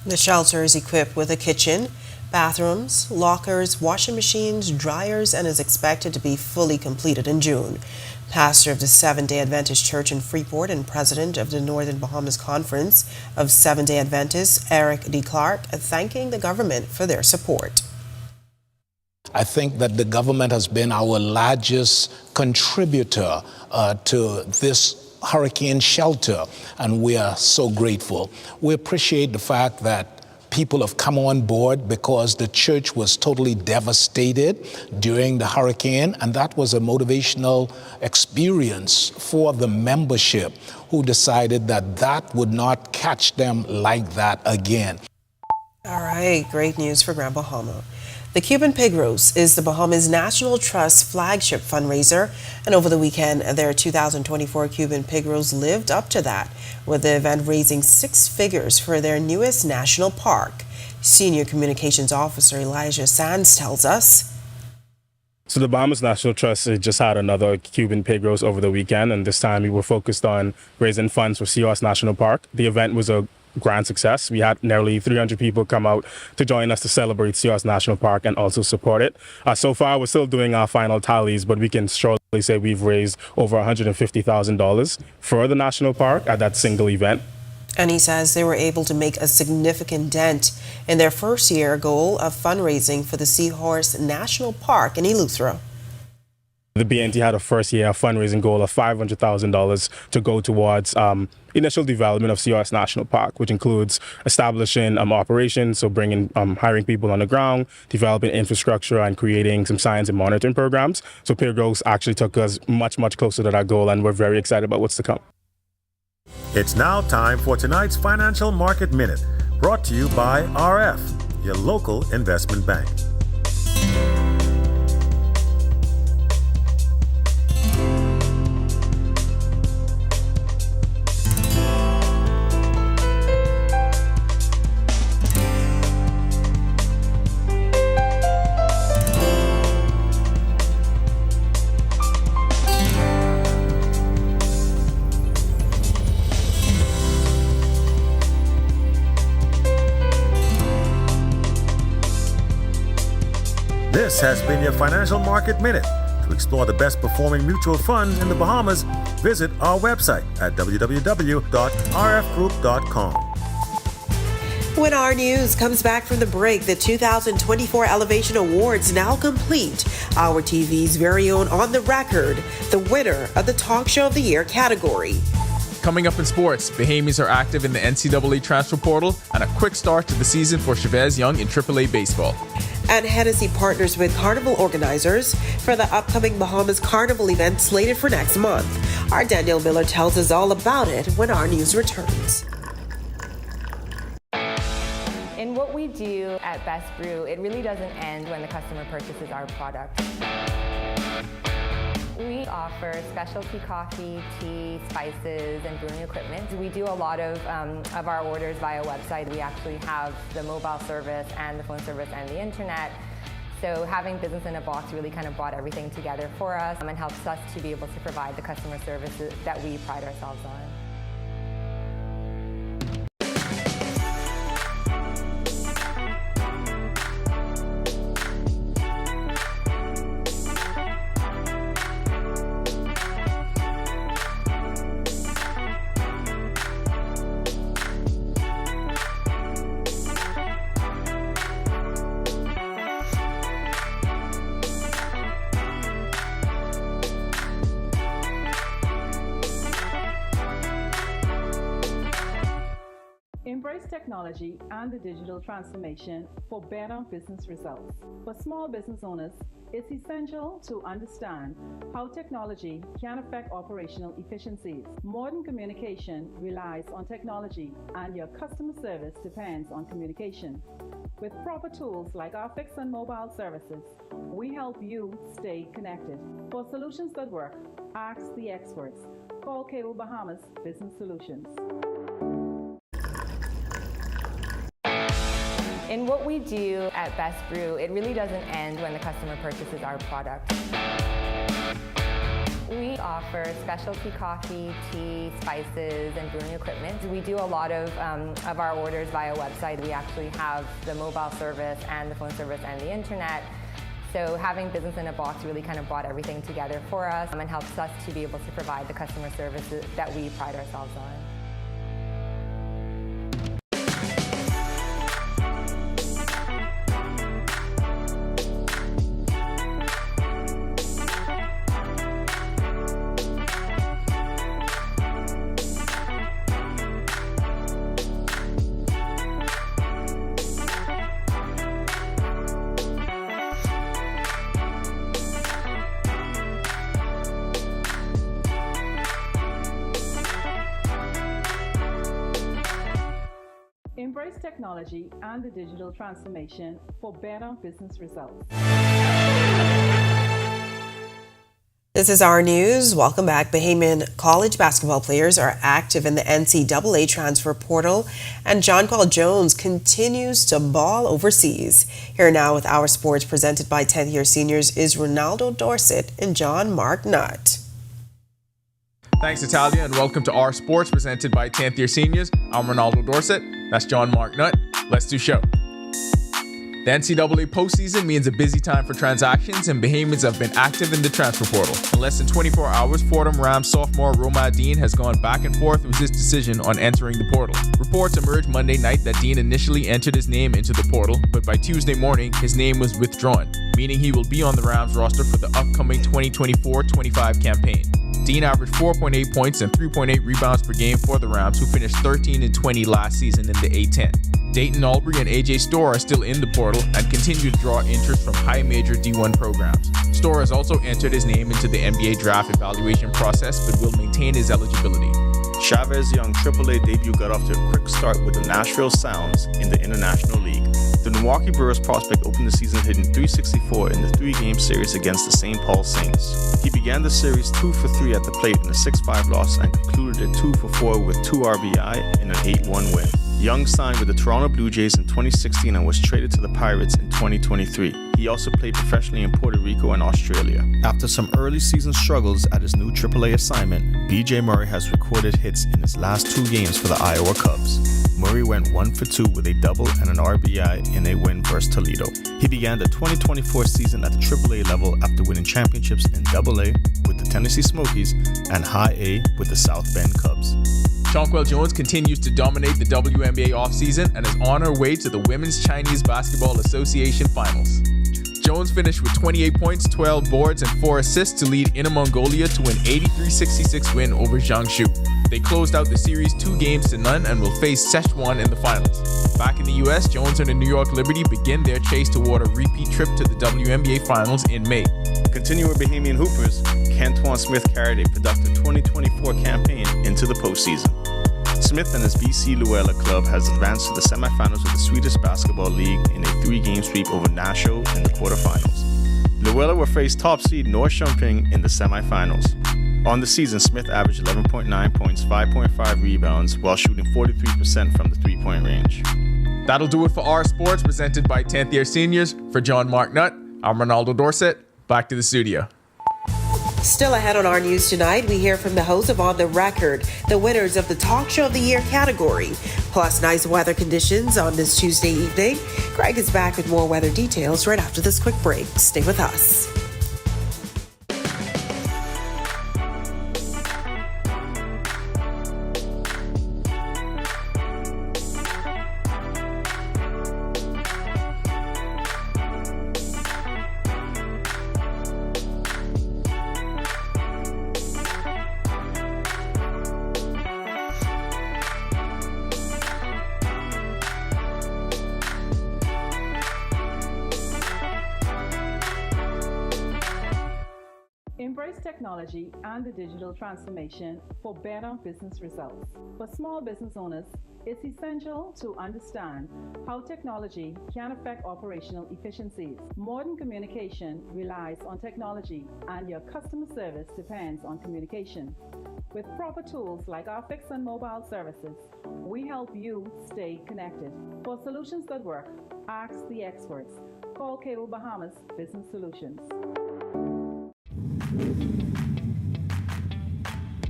The shelter is equipped with a kitchen, bathrooms, lockers, washing machines, dryers, and is expected to be fully completed in June. Pastor of the Seventh-day Adventist Church in Freeport and president of the Northern Bahamas Conference of Seventh-day Adventists, Eric D. Clark, thanking the government for their support. I think that the government has been our largest contributor to this hurricane shelter, and we are so grateful. We appreciate the fact that people have come on board because the church was totally devastated during the hurricane, and that was a motivational experience for the membership who decided that that would not catch them like that again. All right, great news for Grand Bahama. The Cuban Pig Roast is the Bahamas National Trust flagship fundraiser, and over the weekend, their 2024 Cuban Pig Roast lived up to that, with the event raising 6 figures for their newest national park. Senior Communications Officer Elijah Sands tells us. So the Bahamas National Trust just had another Cuban Pig Roast over the weekend, and this time we were focused on raising funds for Seahorse National Park. The event was a grand success. We had nearly 300 people come out to join us to celebrate Seahorse National Park and also support it. So far, we're still doing our final tallies, but we can surely say we've raised over $150,000 for the national park at that single event. And he says they were able to make a significant dent in their first year goal of fundraising for the Seahorse National Park in Eleuthera. The BNT had a first year fundraising goal of $500,000 to go towards initial development of Seahorse National Park, which includes establishing operations, so hiring people on the ground, developing infrastructure, and creating some science and monitoring programs. So Pig Roast actually took us much, much closer to that goal, and we're very excited about what's to come. It's now time for tonight's Financial Market Minute, brought to you by RF, your local investment bank. This has been your Financial Market Minute. To explore the best performing mutual funds in the Bahamas, visit our website at www.rfgroup.com. When Our News comes back from the break, the 2024 Elevation Awards now complete. Our TV's very own On the Record, the winner of the Talk Show of the Year category. Coming up in sports, Bahamians are active in the NCAA transfer portal and a quick start to the season for Chavez Young in AAA baseball. And Hennessy partners with Carnival organizers for the upcoming Bahamas Carnival event slated for next month. Our Daniel Miller tells us all about it when Our News returns. In what we do at Best Brew, it really doesn't end when the customer purchases our product. We offer specialty coffee, tea, spices, and brewing equipment. We do a lot of our orders via website. We actually have the mobile service and the phone service and the internet. So having business in a box really kind of brought everything together for us and helps us to be able to provide the customer services that we pride ourselves on. Embrace technology and the digital transformation for better business results. For small business owners, it's essential to understand how technology can affect operational efficiencies. Modern communication relies on technology, and your customer service depends on communication. With proper tools like our fixed and mobile services, we help you stay connected. For solutions that work, ask the experts. Call Cable Bahamas Business Solutions. In what we do at Best Brew, it really doesn't end when the customer purchases our product. We offer specialty coffee, tea, spices, and brewing equipment. We do a lot of our orders via website. We actually have the mobile service and the phone service and the internet. So having business in a box really kind of brought everything together for us and helps us to be able to provide the customer services that we pride ourselves on. Embrace technology and the digital transformation for better business results. This is our news. Welcome back. Bahamian college basketball players are active in the NCAA transfer portal, and Jonquil Jones continues to ball overseas. Here now with Our Sports, presented by 10th year seniors, is Ronaldo Dorset and John Mark Nutt. Thanks, Natalia, and welcome to Our Sports, presented by 10th year seniors. I'm Ronaldo Dorset. That's John Mark Nutt. Let's do show. The NCAA postseason means a busy time for transactions, and Bahamians have been active in the transfer portal. In less than 24 hours, Fordham Rams sophomore Romad Dean has gone back and forth with his decision on entering the portal. Reports emerged Monday night that Dean initially entered his name into the portal, but by Tuesday morning, his name was withdrawn, meaning he will be on the Rams roster for the upcoming 2024-25 campaign. Dean averaged 4.8 points and 3.8 rebounds per game for the Rams, who finished 13-20 last season in the A10. Dayton Albury and AJ Storr are still in the portal and continue to draw interest from high major D1 programs. Storr has also entered his name into the NBA draft evaluation process, but will maintain his eligibility. Chavez Young AAA debut got off to a quick start with the Nashville Sounds in the International League. The Milwaukee Brewers prospect opened the season hitting .364 in the 3-game series against the St. Paul Saints. He began the series 2 for 3 at the plate in a 6-5 loss and concluded it 2 for 4 with 2 RBI in an 8-1 win. Young signed with the Toronto Blue Jays in 2016 and was traded to the Pirates in 2023. He also played professionally in Puerto Rico and Australia. After some early season struggles at his new AAA assignment, B.J. Murray has recorded hits in his last 2 games for the Iowa Cubs. Murray went 1 for 2 with a double and an RBI in a win versus Toledo. He began the 2024 season at the AAA level after winning championships in AA with the Tennessee Smokies and High A with the South Bend Cubs. Jonquil Jones continues to dominate the WNBA offseason and is on her way to the Women's Chinese Basketball Association Finals. Jones finished with 28 points, 12 boards, and 4 assists to lead Inner Mongolia to an 83-66 win over Jiangsu. They closed out the series 2-0 and will face Sichuan in the finals. Back in the U.S., Jones and the New York Liberty begin their chase toward a repeat trip to the WNBA Finals in May. Continuing with Bahamian Hoopers, Cantuan Smith carried a productive 2024 campaign into the postseason. Smith and his BC Luella club has advanced to the semifinals of the Swedish Basketball League in a 3-game sweep over Nasho in the quarterfinals. Luella will face top seed Norrköping in the semifinals. On the season, Smith averaged 11.9 points, 5.5 rebounds, while shooting 43% from the 3-point range. That'll do it for Our Sports, presented by 10th year seniors. For John Mark Nutt, I'm Ronaldo Dorset. Back to the studio. Still ahead on Our News tonight, we hear from the host of On the Record, the winners of the Talk Show of the Year category, plus nice weather conditions on this Tuesday evening. Greg is back with more weather details right after this quick break. Stay with us. Embrace technology and the digital transformation for better business results. For small business owners, it's essential to understand how technology can affect operational efficiencies. Modern communication relies on technology, and your customer service depends on communication. With proper tools like our fixed and mobile services, we help you stay connected. For solutions that work, ask the experts. Call Cable Bahamas Business Solutions.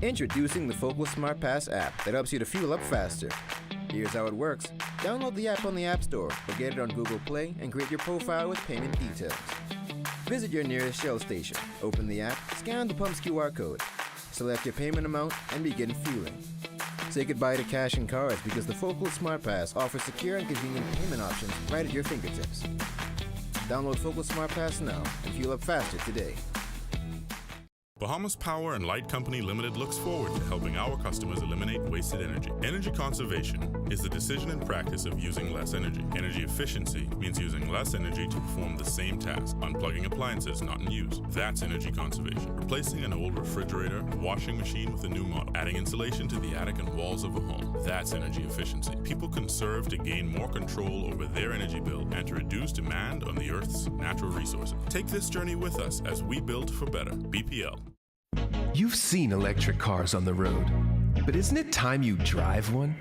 Introducing the Focal Smart Pass app that helps you to fuel up faster. Here's how it works. Download the app on the App Store or get it on Google Play and create your profile with payment details. Visit your nearest Shell station, open the app, scan the pump's QR code, select your payment amount, and begin fueling. Say goodbye to cash and cards because the Focal Smart Pass offers secure and convenient payment options right at your fingertips. Download Focal Smart Pass now and fuel up faster today. Bahamas Power and Light Company Limited looks forward to helping our customers eliminate wasted energy. Energy conservation is the decision and practice of using less energy. Energy efficiency means using less energy to perform the same task, unplugging appliances not in use. That's energy conservation. Replacing an old refrigerator, washing machine with a new model, adding insulation to the attic and walls of a home. That's energy efficiency. People conserve to gain more control over their energy bill and to reduce demand on the Earth's natural resources. Take this journey with us as we build for better. BPL. You've seen electric cars on the road, but isn't it time you drive one?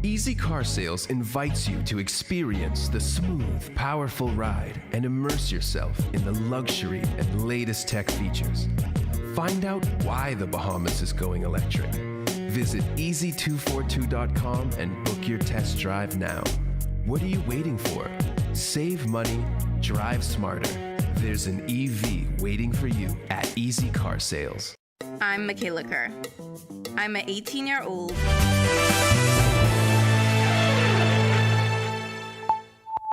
Easy Car Sales invites you to experience the smooth, powerful ride and immerse yourself in the luxury and latest tech features. Find out why the Bahamas is going electric. Visit easy242.com and book your test drive now. What are you waiting for? Save money, drive smarter. There's an EV waiting for you at Easy Car Sales. I'm Michaela Kerr. I'm an 18-year-old.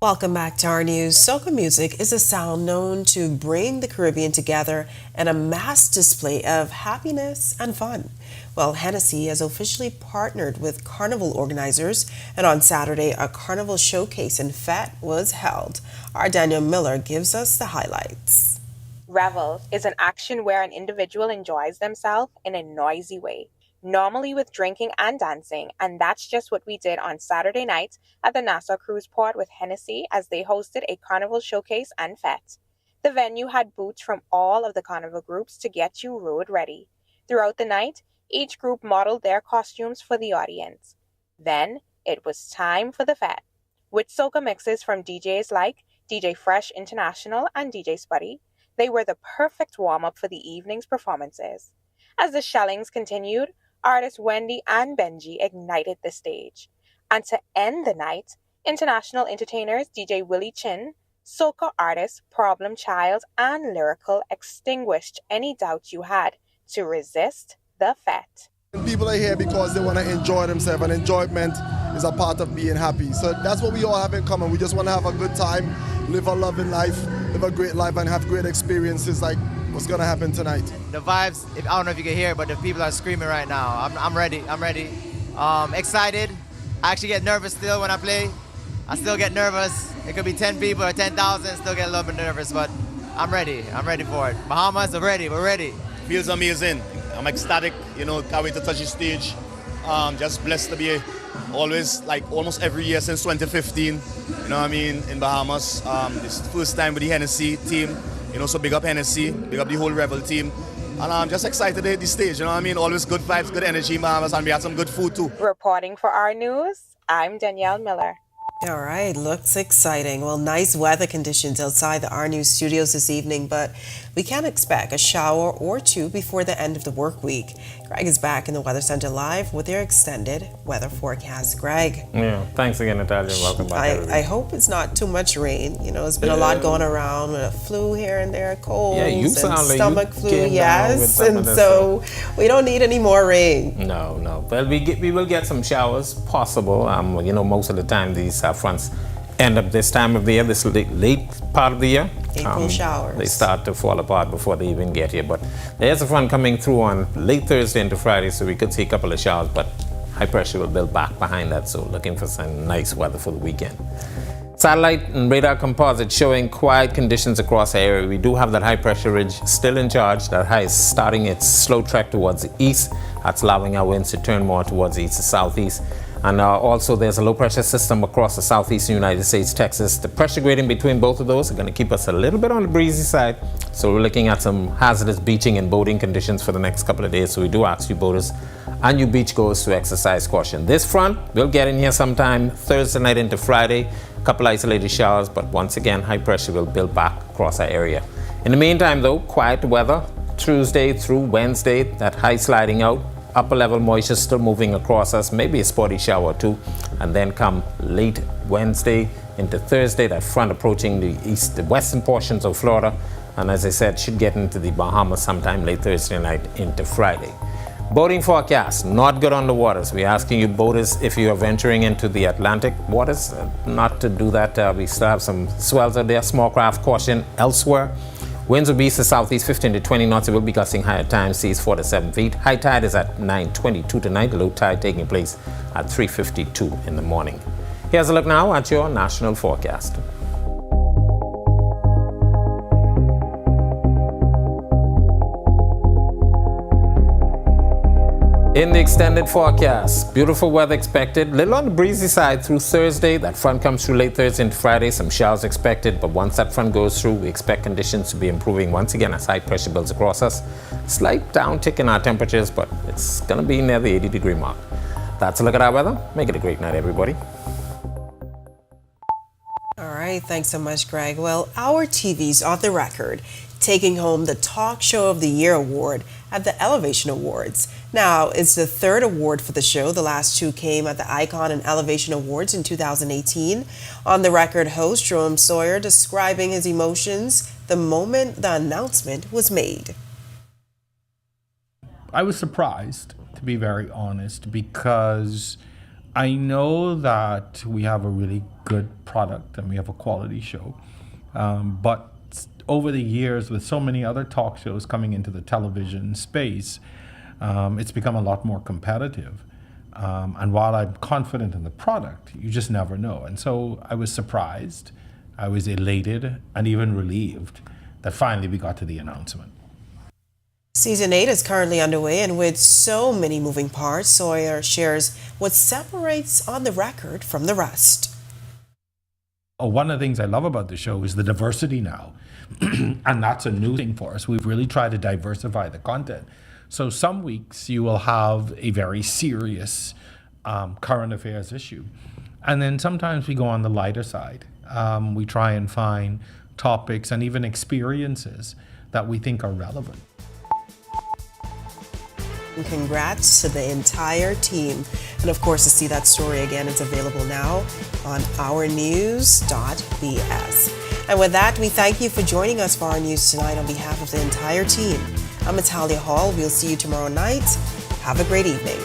Welcome back to our news. Soca music is a sound known to bring the Caribbean together and a mass display of happiness and fun. Well, Hennessy has officially partnered with Carnival organizers, and on Saturday, a Carnival showcase and fete was held. Our Daniel Miller gives us the highlights. Revel is an action where an individual enjoys themselves in a noisy way, normally with drinking and dancing, and that's just what we did on Saturday night at the Nassau Cruise Port with Hennessy as they hosted a Carnival showcase and fete. The venue had booths from all of the Carnival groups to get you road ready. Throughout the night, each group modeled their costumes for the audience. Then, it was time for the fete, with soca mixes from DJs like DJ Fresh International and DJ Spuddy. They were the perfect warm-up for the evening's performances. As the shellings continued, artists Wendy and Benji ignited the stage. And to end the night, international entertainers DJ Willie Chin, soca artist Problem Child, and Lyrical extinguished any doubt you had to resist the fete. People are here because they want to enjoy themselves, and enjoyment is a part of being happy. So that's what we all have in common. We just want to have a good time, live a loving life, live a great life, and have great experiences like what's going to happen tonight. The vibes, I don't know if you can hear it, but the people are screaming right now. I'm ready. Excited. I actually get nervous still when I play. I still get nervous. It could be 10 people or 10,000, still get a little bit nervous, but I'm ready. I'm ready for it. Bahamas are ready. We're ready. Feels amazing. I'm ecstatic, can't wait to touch the stage. Just blessed to be always, almost every year since 2015, in Bahamas. This is the first time with the Hennessy team, so big up Hennessy, big up the whole Rebel team. And I'm just excited to hit the stage, Always good vibes, good energy in Bahamas, and we had some good food too. Reporting for Our News, I'm Danielle Miller. All right, looks exciting. Well, nice weather conditions outside the Our News studios this evening, but we can expect a shower or two before the end of the work week. Greg is back in the Weather Center live with their extended weather forecast. Greg. Yeah, thanks again, Natalia. Welcome back. I hope it's not too much rain. There's been a lot going around with a flu here and there, colds and stomach flu, yes. And so we don't need any more rain. No. Well, we will get some showers, possible. Most of the time these fronts end up this time of the year, this late part of the year. April showers. They start to fall apart before they even get here. But there's a front coming through on late Thursday into Friday, so we could see a couple of showers, but high pressure will build back behind that, so looking for some nice weather for the weekend. Satellite and radar composite showing quiet conditions across the area. We do have that high pressure ridge still in charge. That high is starting its slow trek towards the east. That's allowing our winds to turn more towards the east to southeast. And also there's a low pressure system across the southeastern United States, Texas. The pressure gradient between both of those are going to keep us a little bit on the breezy side. So we're looking at some hazardous beaching and boating conditions for the next couple of days. So we do ask you boaters and you beachgoers to exercise caution. This front will get in here sometime Thursday night into Friday. A couple isolated showers, but once again, high pressure will build back across our area. In the meantime though, quiet weather Tuesday through Wednesday, that high sliding out, upper level moisture still moving across us, maybe a spotty shower or two, and then come late Wednesday into Thursday, that front approaching the western portions of Florida, and as I said, should get into the Bahamas sometime late Thursday night into Friday. Boating forecast, not good on the waters. We're asking you boaters, if you are venturing into the Atlantic waters, not to do that. We still have some swells out there. Small craft caution elsewhere. Winds will be east to southeast 15 to 20 knots. It will be gusting higher times, seas 4 to 7 feet. High tide is at 9:22 tonight. The low tide taking place at 3:52 in the morning. Here's a look now at your national forecast. In the extended forecast, beautiful weather expected, little on the breezy side through Thursday. That front comes through late Thursday into Friday, some showers expected, but once that front goes through, we expect conditions to be improving once again as high pressure builds across us. Slight downtick in our temperatures, but it's going to be near the 80-degree mark. That's a look at our weather. Make it a great night, everybody. All right, thanks so much, Greg. Well, our TV's on the record, taking home the Talk Show of the Year award at the Elevation Awards. Now, it's the third award for the show. The last two came at the Icon and Elevation Awards in 2018. On the record, host Jerome Sawyer describing his emotions the moment the announcement was made. I was surprised, to be very honest, because I know that we have a really good product and we have a quality show. But over the years, with so many other talk shows coming into the television space, it's become a lot more competitive. And while I'm confident in the product, you just never know. And so I was surprised, I was elated, and even relieved that finally we got to the announcement. Season 8 is currently underway, and with so many moving parts, Sawyer shares what separates On the Record from the rest. One of the things I love about the show is the diversity now. And that's a new thing for us. We've really tried to diversify the content. So some weeks you will have a very serious current affairs issue. And then sometimes we go on the lighter side. We try and find topics and even experiences that we think are relevant. And congrats to the entire team. And of course, to see that story again, it's available now on ournews.bs. And with that, we thank you for joining us for our news tonight on behalf of the entire team. I'm Natalia Hall. We'll see you tomorrow night. Have a great evening.